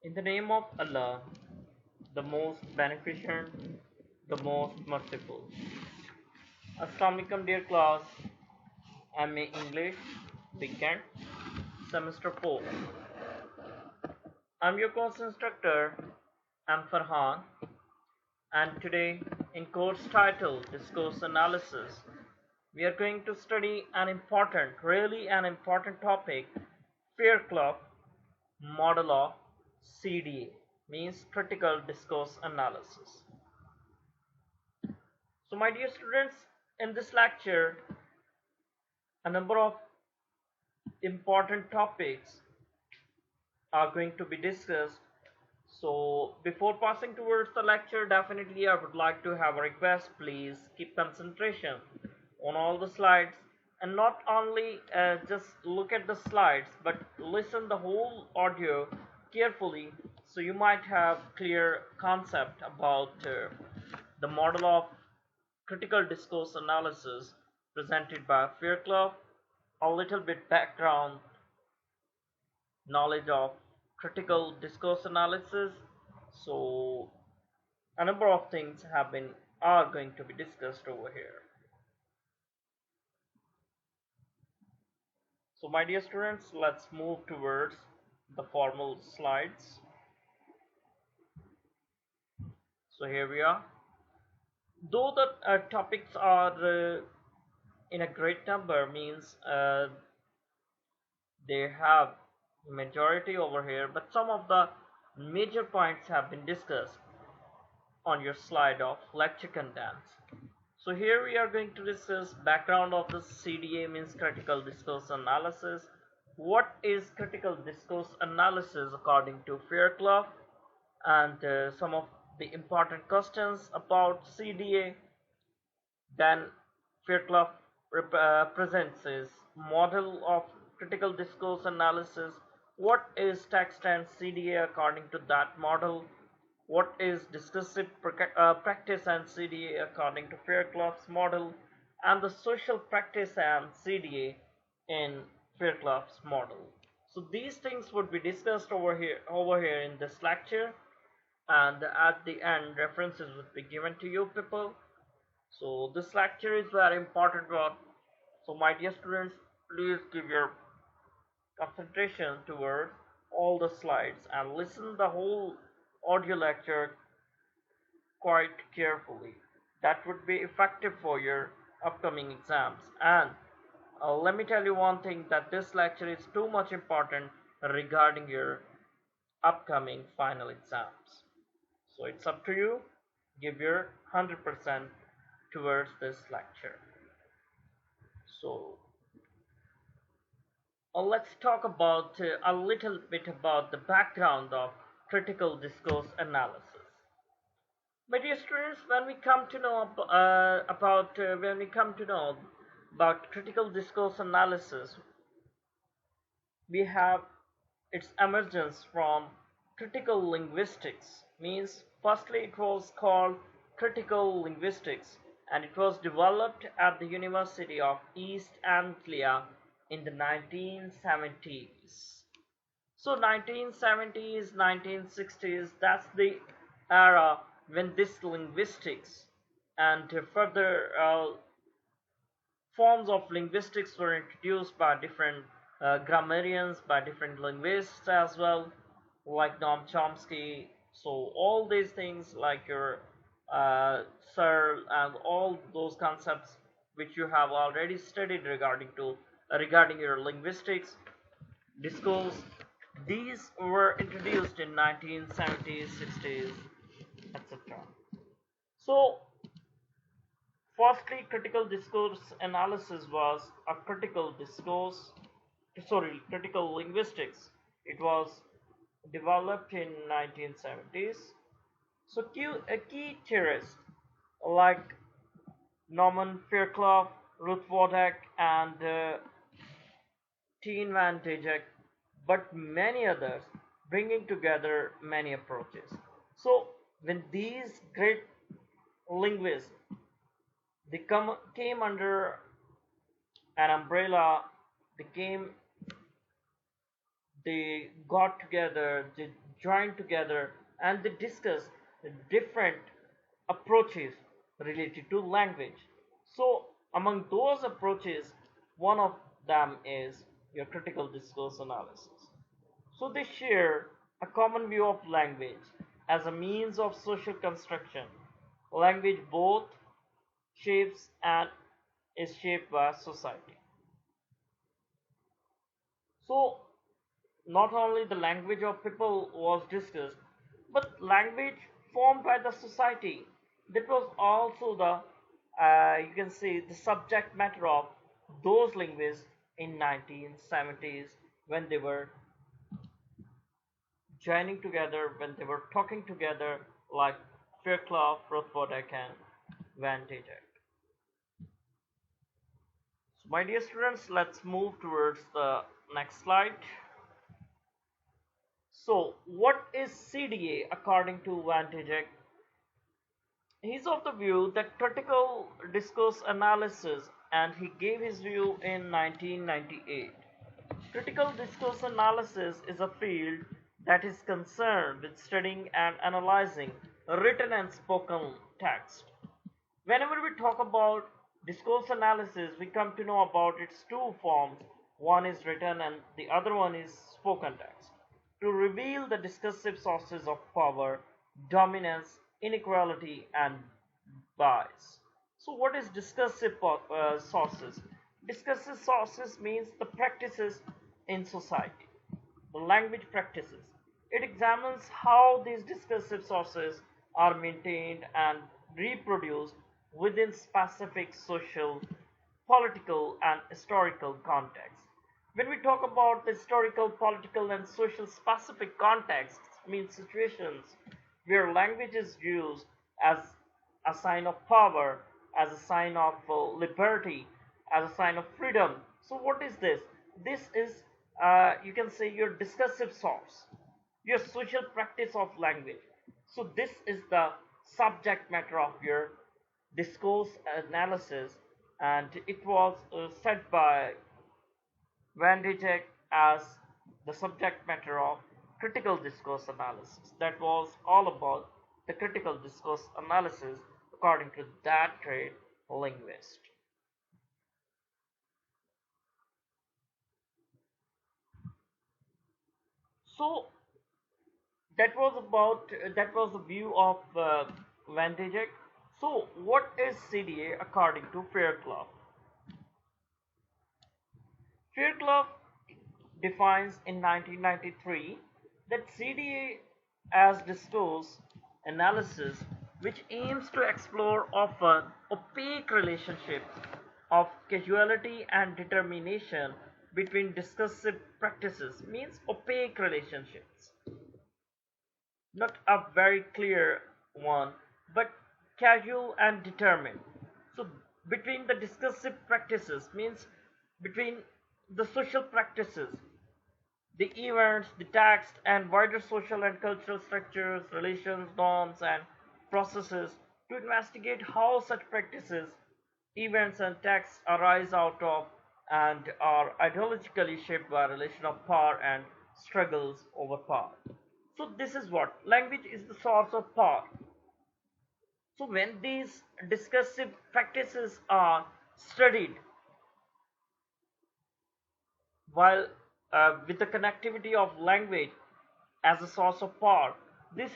In the name of Allah, the most beneficent, the most merciful. Assalamu alaikum, dear class. MA English, weekend, semester 4. I'm your course instructor, I'm Farhan, and today, in course title Discourse Analysis, we are going to study really an important topic, Fairclough model of CDA, means critical discourse analysis. So, my dear students, in this lecture, a number of important topics are going to be discussed. So, before passing towards the lecture, definitely I would like to have a request. Please keep concentration on all the slides and not only just look at the slides but listen the whole audio carefully so you might have clear concept about the model of critical discourse analysis presented by Fairclough, a little bit background knowledge of critical discourse analysis. So a number of things are going to be discussed over here. So my dear students, let's move towards the formal slides. So here we are. Though the topics are in a great number, means they have majority over here, but some of the major points have been discussed on your slide of lecture contents. So here we are going to discuss background of the CDA, means critical discourse analysis. What is critical discourse analysis according to Fairclough, and some of the important questions about CDA. Then Fairclough presents his model of critical discourse analysis. What is text and CDA according to that model? What is discursive practice and CDA according to Fairclough's model? And the social practice and CDA in Fairclough's model. So these things would be discussed over here in this lecture, and at the end references would be given to you people. So this lecture is very important one. So my dear students, please give your concentration towards all the slides and listen the whole audio lecture quite carefully. That would be effective for your upcoming exams. And let me tell you one thing, that this lecture is too much important regarding your upcoming final exams. So it's up to you. Give your 100% towards this lecture. So let's talk about a little bit about the background of critical discourse analysis. My dear students, when we come to know about critical discourse analysis, we have its emergence from critical linguistics. Means firstly it was called critical linguistics, and it was developed at the University of East Anglia in the 1970s. So 1970s, 1960s, that's the era when this linguistics and further forms of linguistics were introduced by different grammarians, by different linguists as well, like Noam Chomsky. So all these things like your Searle and all those concepts which you have already studied regarding your linguistics, discourse, these were introduced in 1970s, 60s, etc. So firstly, critical discourse analysis was a critical linguistics. It was developed in 1970s. So key theorists like Norman Fairclough, Ruth Wodak, and Teen Van Dijak, but many others, bringing together many approaches. So when these great linguists came under an umbrella, they got together, they joined together and they discuss different approaches related to language. So, among those approaches, one of them is your critical discourse analysis. So, they share a common view of language as a means of social construction. Language both shapes and is shaped by society. So, not only the language of people was discussed, but language formed by the society. That was also the you can say the subject matter of those linguists in 1970s when they were joining together, when they were talking together like Fairclough, Rothbardek, and Van Dijak. So, my dear students, let's move towards the next slide. So, what is CDA according to Van Dijak? He's of the view that critical discourse analysis, and he gave his view in 1998. Critical discourse analysis is a field that is concerned with studying and analyzing written and spoken text. Whenever we talk about discourse analysis, we come to know about its two forms. One is written and the other one is spoken text. To reveal the discursive sources of power, dominance, inequality, and bias. So, what is discursive sources? Discursive sources means the practices in society, the language practices. It examines how these discursive sources are maintained and reproduced within specific social, political, and historical contexts. When we talk about the historical, political, and social specific contexts, means situations where language is used as a sign of power, as a sign of liberty, as a sign of freedom. So, what is this? This is, you can say, your discursive source, your social practice of language. So, this is the subject matter of your discourse analysis, and it was said by Van Dijak as the subject matter of critical discourse analysis. That was all about the critical discourse analysis according to that great linguist. So that was the view of Van Dijak. So what is CDA according to Fairclough? Fairclough defines in 1993 that CDA as discourse analysis which aims to explore often opaque relationships of causality and determination between discursive practices means opaque relationships, not a very clear one, but casual and determined. So between the discursive practices means between the social practices, the events, the text, and wider social and cultural structures, relations, norms, and processes to investigate how such practices, events, and texts arise out of and are ideologically shaped by relation of power and struggles over power. So this is what language is the source of power. So when these discursive practices are studied while with the connectivity of language as a source of power, this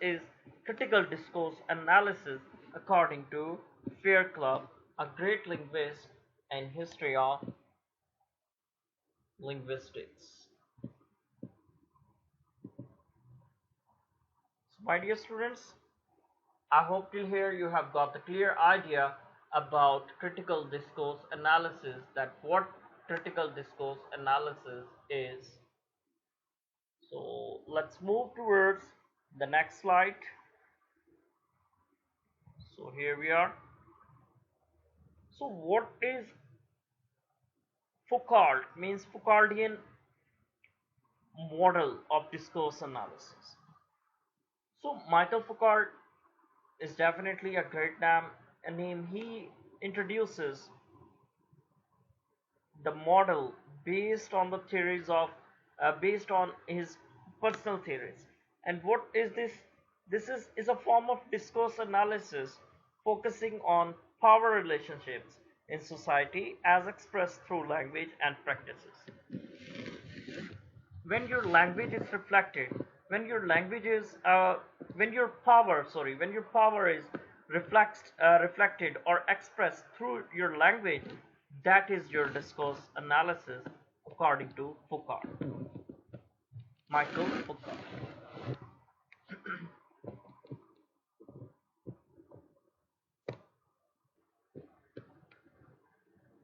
is critical discourse analysis according to Fairclough, a great linguist and history of linguistics. So my dear students, I hope till here you have got the clear idea about critical discourse analysis, that what critical discourse analysis is. So let's move towards the next slide. So here we are. So what is Foucault? Means Foucauldian model of discourse analysis. So Michael Foucault is definitely a great name. He introduces the model based on the theories of based on his personal theories. And what is this? This is a form of discourse analysis focusing on power relationships in society as expressed through language and practices. When your language is reflected, when your language is when your power is reflected or expressed through your language, that is your discourse analysis, according to Michael Foucault.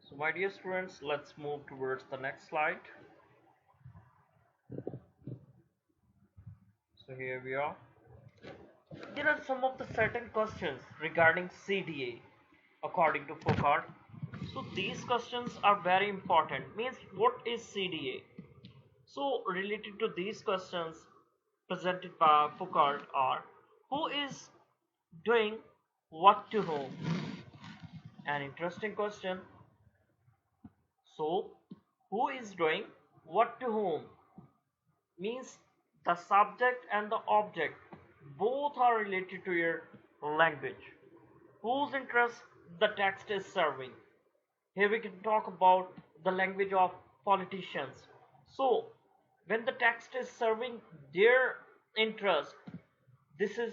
So my dear students, let's move towards the next slide. So here we are. There are some of the certain questions regarding CDA according to Foucault. So these questions are very important. Means what is CDA? So related to these questions presented by Foucault are: who is doing what to whom? An interesting question. So who is doing what to whom means the subject and the object both are related to your language. Whose interest the text is serving? Here we can talk about the language of politicians. So when the text is serving their interest, this is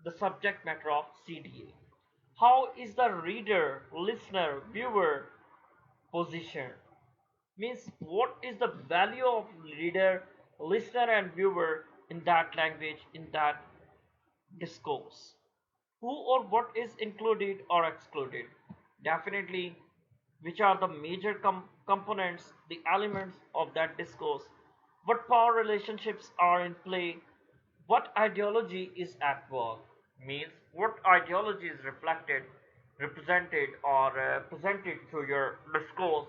the subject matter of CDA. How is the reader, listener, viewer positioned? Means what is the value of reader, listener and viewer in that language, in that discourse? Who or what is included or excluded? Definitely, which are the major components, the elements of that discourse? What power relationships are in play? What ideology is at work? Means what ideology is represented or presented through your discourse?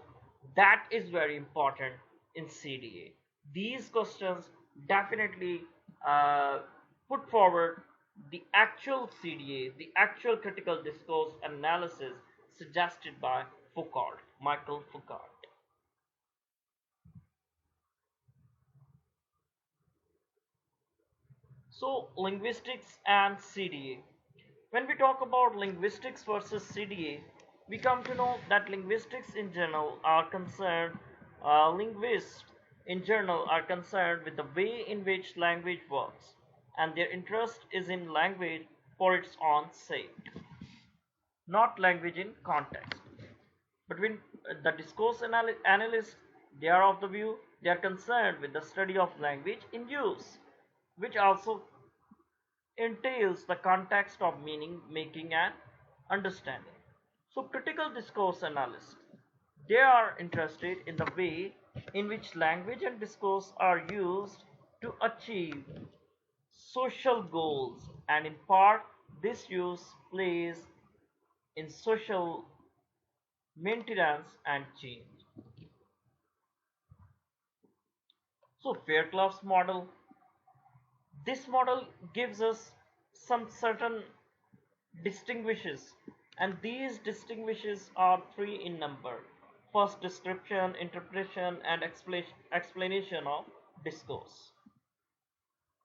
That is very important in CDA. These questions definitely uh, put forward the actual CDA, the actual critical discourse analysis suggested by Michael Foucault. So, linguistics and CDA. When we talk about linguistics versus CDA, we come to know that linguists in general are concerned with the way in which language works, and their interest is in language for its own sake, not language in context. But when the analysts, they are of the view they are concerned with the study of language in use, which also entails the context of meaning making and understanding. So critical discourse analysts, they are interested in the way in which language and discourse are used to achieve social goals, and in part this use plays in social maintenance and change. So Fairclough's model, this model gives us some certain distinguishes, and these distinguishes are three in number. First, description, interpretation and explanation of discourse.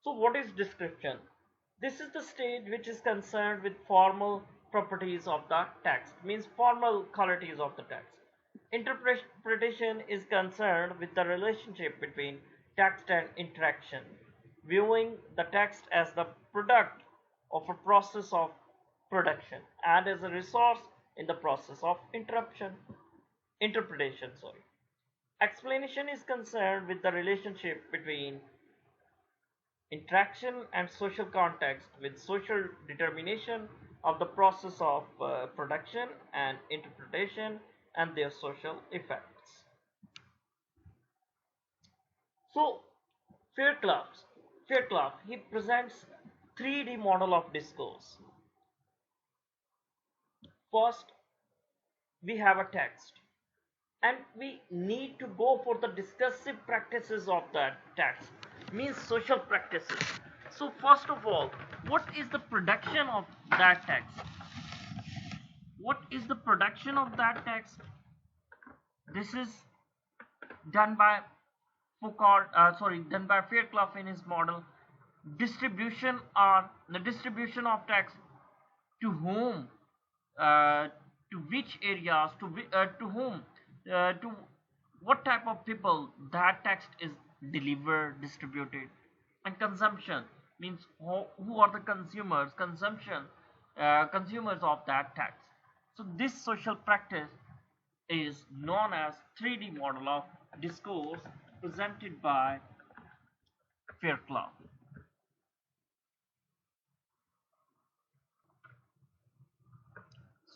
So what is description? This is the stage which is concerned with formal properties of the text, means formal qualities of the text. Interpretation is concerned with the relationship between text and interaction, viewing the text as the product of a process of production and as a resource in the process of interpretation. Explanation is concerned with the relationship between interaction and social context, with social determination of the process of production and interpretation and their social effects. So Fairclough, he presents 3D model of discourse. First, we have a text, and we need to go for the discursive practices of that text, means social practices. So first of all, what is the production of that text? What is the production of that text? This is done by done by Fairclough in his model, distribution or the distribution of text to whom, uh, to which areas, to whom, to what type of people that text is delivered, distributed, and consumption means who are the consumers of that text. So this social practice is known as 3D model of discourse presented by Fairclough.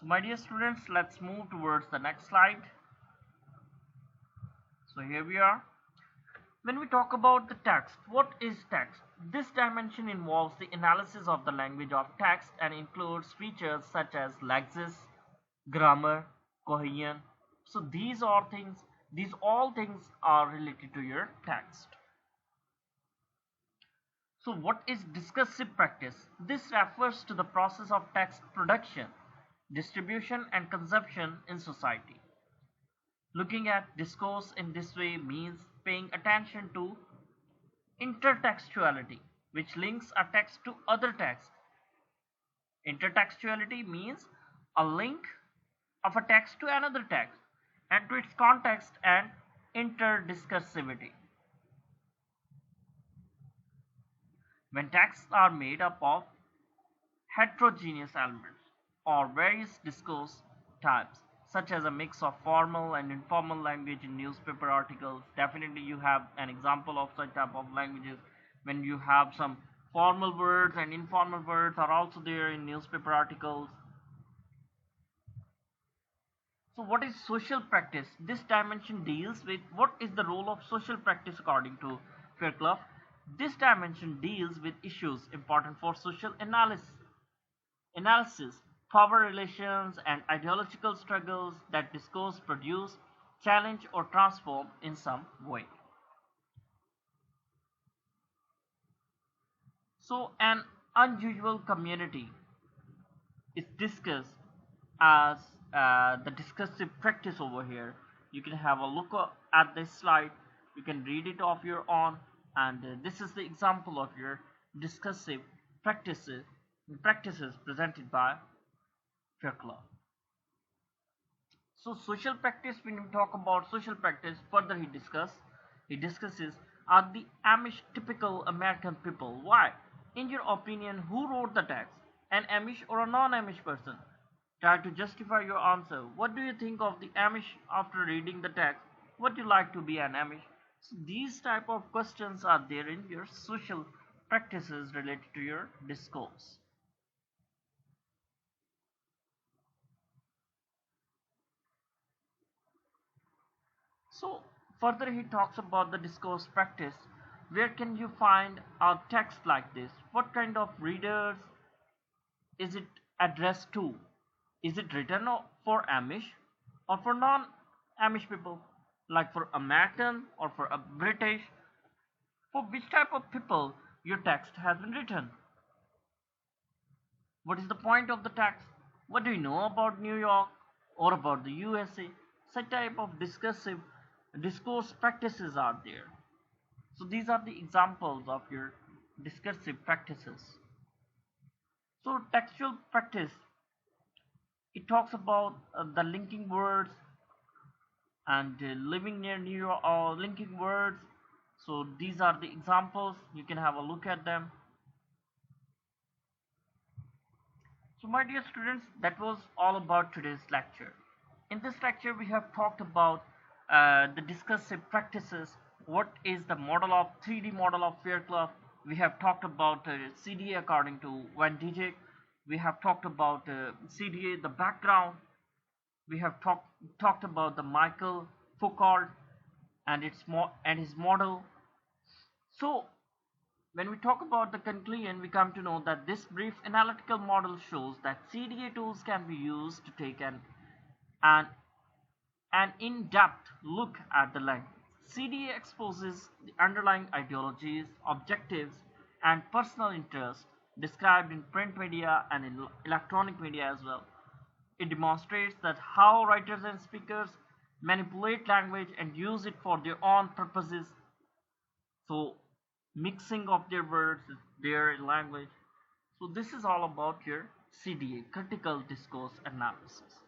So my dear students, let's move towards the next slide. So here we are. When we talk about the text, what is text? This dimension involves the analysis of the language of text and includes features such as lexis, grammar, cohesion. So these all things are related to your text. So what is discursive practice? This refers to the process of text production, distribution and consumption in society. Looking at discourse in this way means paying attention to intertextuality, which links a text to other texts. Intertextuality means a link of a text to another text and to its context, and interdiscursivity. When texts are made up of heterogeneous elements or various discourse types, such as a mix of formal and informal language in newspaper articles. Definitely you have an example of such type of languages when you have some formal words and informal words are also there in newspaper articles. So what is social practice? This dimension deals with what is the role of social practice according to Fairclough. This dimension deals with issues important for social analysis, power relations, and ideological struggles that discourse produce, challenge, or transform in some way. So, an unusual community is discussed as the discursive practice over here. You can have a look at this slide, you can read it of your own, and this is the example of your discursive practices presented by Fairclough. So social practice, when we talk about social practice, further he discusses are the Amish typical American people. Why? In your opinion, who wrote the text? An Amish or a non-Amish person? Try to justify your answer. What do you think of the Amish after reading the text? Would you like to be an Amish? So these type of questions are there in your social practices related to your discourse. So further he talks about the discourse practice. Where can you find a text like this? What kind of readers is it addressed to? Is it written for Amish or for non-Amish people? Like for American or for a British? For which type of people your text has been written? What is the point of the text? What do you know about New York or about the USA? Such type of discourse practices are there. So these are the examples of your discursive practices. So textual practice, it talks about the linking words and living near New York or linking words. So these are the examples. You can have a look at them. So my dear students, that was all about today's lecture. In this lecture, we have talked about the discursive practices. What is the model of 3D model of Fairclough? We have talked about CDA according to Van Dijk. We have talked about CDA, the background. We have talked about the Michael Foucault and his model. So when we talk about the conclusion, we come to know that this brief analytical model shows that CDA tools can be used to take an in-depth look at the language. CDA exposes the underlying ideologies, objectives, and personal interests described in print media and in electronic media as well. It demonstrates that how writers and speakers manipulate language and use it for their own purposes. So mixing of their words, their language. So this is all about your CDA, critical discourse analysis.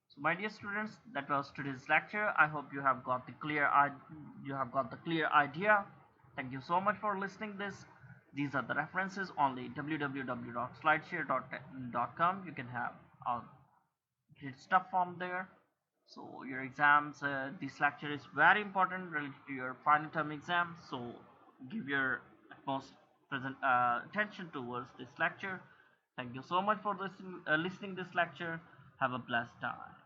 So my dear students, that was today's lecture. I hope you have got the clear idea. Thank you so much for listening this. These are the references only www.slideshare.com. You can have all great stuff from there. So your exams, this lecture is very important related to your final term exam. So give your utmost present attention towards this lecture. Thank you so much for listening this lecture. Have a blessed time.